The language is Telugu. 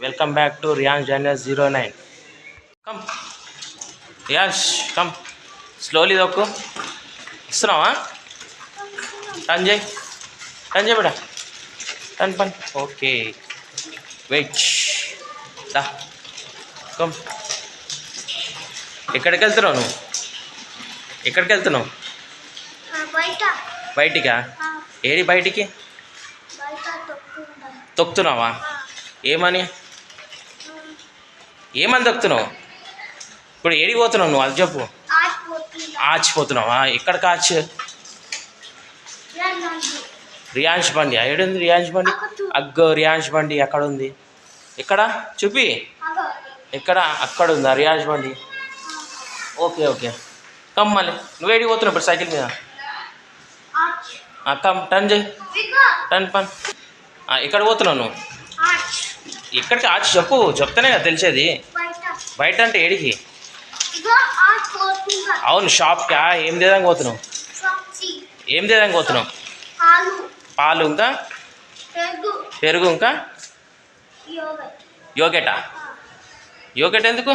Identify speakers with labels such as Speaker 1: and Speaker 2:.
Speaker 1: Welcome back to Riyansh Journals 09. Come, Riyansh, come. Slowly దొక్కు. ఇస్తున్నావా? టర్న్ చేయి. టర్న్ చేయి బేటా. టర్న్ పన్. ఓకే. వెయిట్. దా. కమ్. ఎక్కడికి వెళ్తున్నావు నువ్వు? ఎక్కడికి వెళ్తున్నావు? బయటికా? ఏడి బయటికి? తొక్కుతున్నావా? ఏమని తొక్కుతున్నావు? ఇప్పుడు ఏడికి పోతున్నావు నువ్వు? అది చెప్పు. ఆచిపోతున్నావా? ఎక్కడికి ఆచి? రియాన్స్ బండి ఏడుంది? రియాన్స్ బండి అగ్గో. రియాన్స్ బండి ఎక్కడ ఉంది? ఎక్కడ చూపి. ఎక్కడ? అక్కడ ఉందా రియాన్స్ బండి? Okay okay. కమ్ మళ్ళీ నువ్వు ఏడికి పోతున్నావు ఇప్పుడు సైకిల్ మీద? కమ్ టర్న్ చేయి. టర్న్ పన్. ఎక్కడ పోతున్నావు నువ్వు? ఎక్కడికి ఆచి చెప్పు. చెప్తానే కదా తెలిసేది. బయట అంటే ఏడికి? అవును షాప్కా. ఏం దేదానికి పోతున్నావు? ఏం దేదానికి పోతున్నావు? పాలు ఇంకా పెరుగు ఇంకా యోగెటా? యోగెట్ ఎందుకు?